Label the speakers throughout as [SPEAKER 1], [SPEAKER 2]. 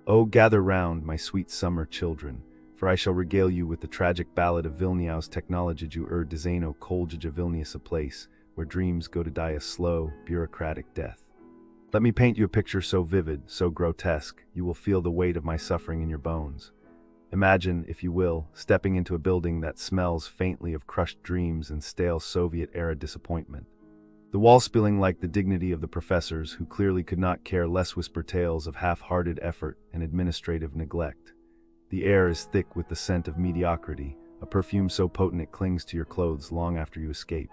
[SPEAKER 1] Oh, gather round, my sweet summer children, for I shall regale you with the tragic ballad of Vilniaus technologiju dizaino kolegija Vilnius, a place where dreams go to die a slow, bureaucratic death. Let me paint you a picture so vivid, so grotesque, you will feel the weight of my suffering in your bones. Imagine, if you will, stepping into a building that smells faintly of crushed dreams and stale Soviet-era disappointment. The wall spilling like the dignity of the professors, who clearly could not care less, whisper tales of half-hearted effort and administrative neglect. The air is thick with the scent of mediocrity, a perfume so potent it clings to your clothes long after you escape.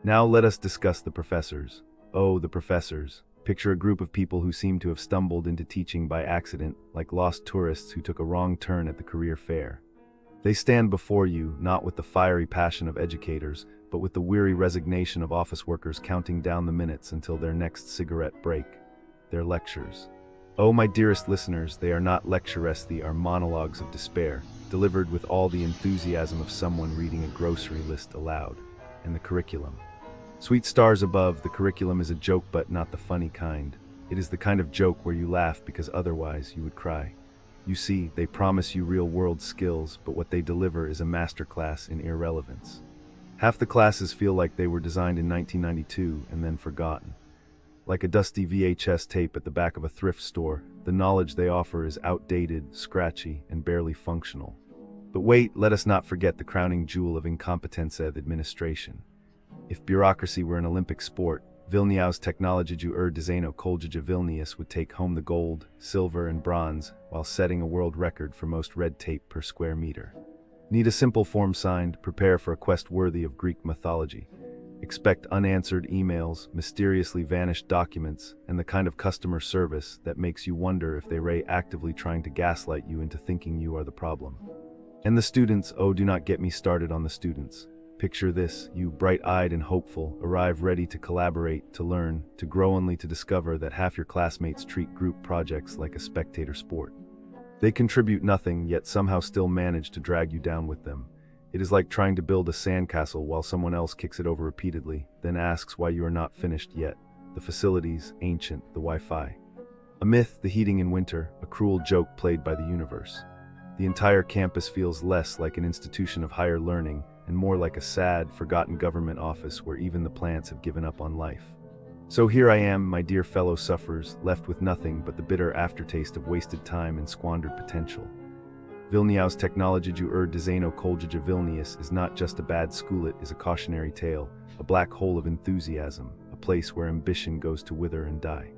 [SPEAKER 1] Now let us discuss the professors. Oh, the professors. Picture a group of people who seem to have stumbled into teaching by accident, like lost tourists who took a wrong turn at the career fair. They stand before you, not with the fiery passion of educators, but with the weary resignation of office workers counting down the minutes until their next cigarette break. Their lectures. Oh, my dearest listeners, they are not lectures, they are monologues of despair, delivered with all the enthusiasm of someone reading a grocery list aloud. And the curriculum. Sweet stars above, the curriculum is a joke, but not the funny kind. It is the kind of joke where you laugh because otherwise you would cry. You see, they promise you real-world skills, but what they deliver is a masterclass in irrelevance. Half the classes feel like they were designed in 1992 and then forgotten. Like a dusty VHS tape at the back of a thrift store, the knowledge they offer is outdated, scratchy, and barely functional. But wait, let us not forget the crowning jewel of incompetence: administration. If bureaucracy were an Olympic sport, Vilniaus technologiju dizaino kolegija Vilnius would take home the gold, silver, and bronze, while setting a world record for most red tape per square meter. Need a simple form signed, prepare for a quest worthy of Greek mythology. Expect unanswered emails, mysteriously vanished documents, and the kind of customer service that makes you wonder if they are actively trying to gaslight you into thinking you are the problem. And the students, oh, do not get me started on the students. Picture this: you, bright-eyed and hopeful, arrive ready to collaborate, to learn, to grow, only to discover that half your classmates treat group projects like a spectator sport. They contribute nothing, yet somehow still manage to drag you down with them. It is like trying to build a sandcastle while someone else kicks it over repeatedly, then asks why you are not finished yet. The facilities, ancient, the Wi-Fi. A myth, the heating in winter, a cruel joke played by the universe. The entire campus feels less like an institution of higher learning and more like a sad, forgotten government office where even the plants have given up on life. So here I am, my dear fellow sufferers, left with nothing but the bitter aftertaste of wasted time and squandered potential. Vilniaus technologiju dizaino kolegija Vilnius is not just a bad school, it is a cautionary tale, a black hole of enthusiasm, a place where ambition goes to wither and die.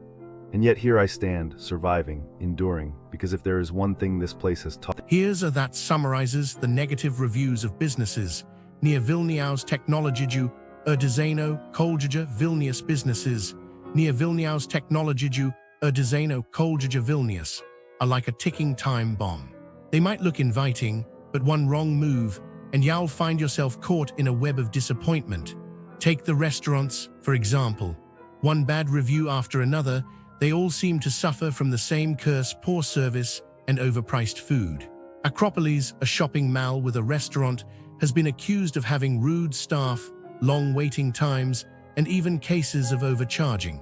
[SPEAKER 1] And yet here I stand, surviving, enduring, because if there is one thing this place has taught—
[SPEAKER 2] Here's a that summarizes the negative reviews of businesses near Vilniaus technologiju dizaino kolegija Vilnius. Businesses near Vilniaus technologiju dizaino kolegija Vilnius are like a ticking time bomb. They might look inviting, but one wrong move and you'll find yourself caught in a web of disappointment. Take the restaurants, for example. One bad review after another, they all seem to suffer from the same curse: poor service and overpriced food. Acropolis, a shopping mall with a restaurant, has been accused of having rude staff, long waiting times, and even cases of overcharging.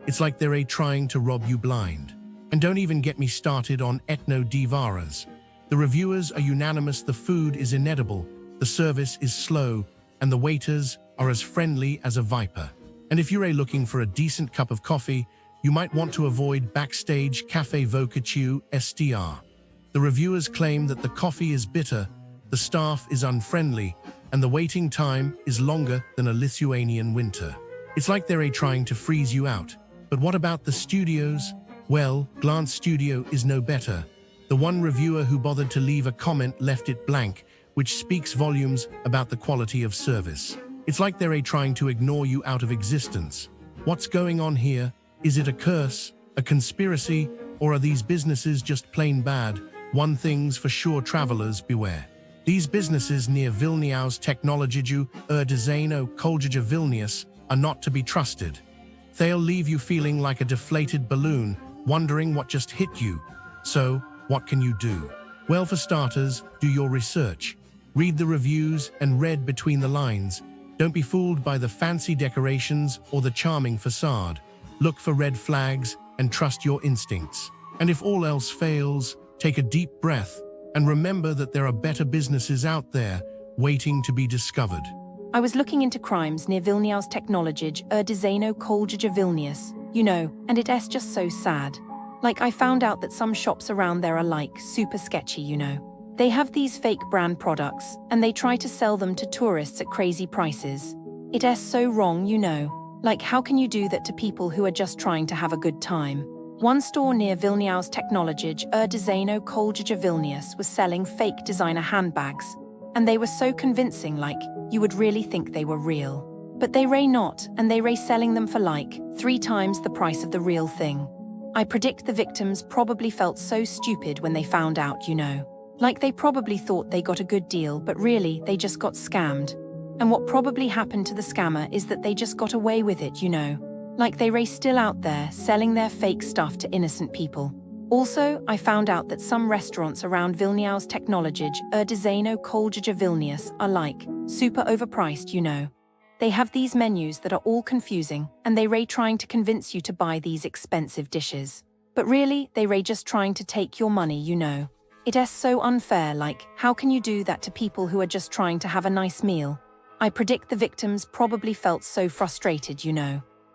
[SPEAKER 2] It's like they're trying to rob you blind. And don't even get me started on ethno divaras. The reviewers are unanimous: the food is inedible, the service is slow, and the waiters are as friendly as a viper. And if you're looking for a decent cup of coffee, you might want to avoid Backstage Cafe Vocaccio STR. The reviewers claim that the coffee is bitter, the staff is unfriendly, and the waiting time is longer than a Lithuanian winter. It's like they're trying to freeze you out. But what about the studios? Well, Glance Studio is no better. The one reviewer who bothered to leave a comment left it blank, which speaks volumes about the quality of service. It's like they're trying to ignore you out of existence. What's going on here? Is it a curse, a conspiracy, or are these businesses just plain bad? One thing's for sure, travelers beware. These businesses near Vilniaus technologiju dizaino kolegija Vilnius are not to be trusted. They'll leave you feeling like a deflated balloon, wondering what just hit you. So, what can you do? Well, for starters, do your research. Read the reviews and read between the lines. Don't be fooled by the fancy decorations or the charming facade. Look for red flags and trust your instincts. And if all else fails, take a deep breath and remember that there are better businesses out there waiting to be discovered.
[SPEAKER 3] I was looking into crimes near Vilniaus technologiju, dizaino, kolegija Vilnius, and it's just so sad. Like, I found out that some shops around there are like super sketchy. They have these fake brand products and they try to sell them to tourists at crazy prices. It's so wrong. Like, how can you do that to people who are just trying to have a good time? One store near Vilniaus technologiju, dizaino, kolegija Vilnius was selling fake designer handbags, and they were so convincing, like, you would really think they were real. But they were not, and they were selling them for like 3 times the price of the real thing. I predict the victims probably felt so stupid when they found out. Like, they probably thought they got a good deal, but really they just got scammed. And what probably happened to the scammer is that they just got away with it. Like, they were still out there selling their fake stuff to innocent people. Also, I found out that some restaurants around Vilniaus technologiju, dizaino, kolegija Vilnius are like super overpriced. They have these menus that are all confusing, and they were trying to convince you to buy these expensive dishes. But really, they were just trying to take your money. It's so unfair. Like, how can you do that to people who are just trying to have a nice meal? I predict the victims probably felt so frustrated.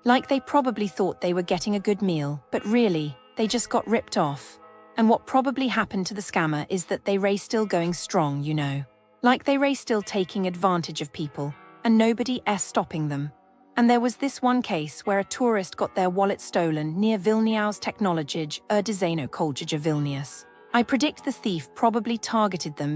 [SPEAKER 3] Like, they probably thought they were getting a good meal, but really, they just got ripped off. And what probably happened to the scammer is that they were still going strong. Like, they were still taking advantage of people, and nobody stopping them. And there was this one case where a tourist got their wallet stolen near Vilniaus technologiju, dizaino, kolegija Vilnius. I predict the thief probably targeted them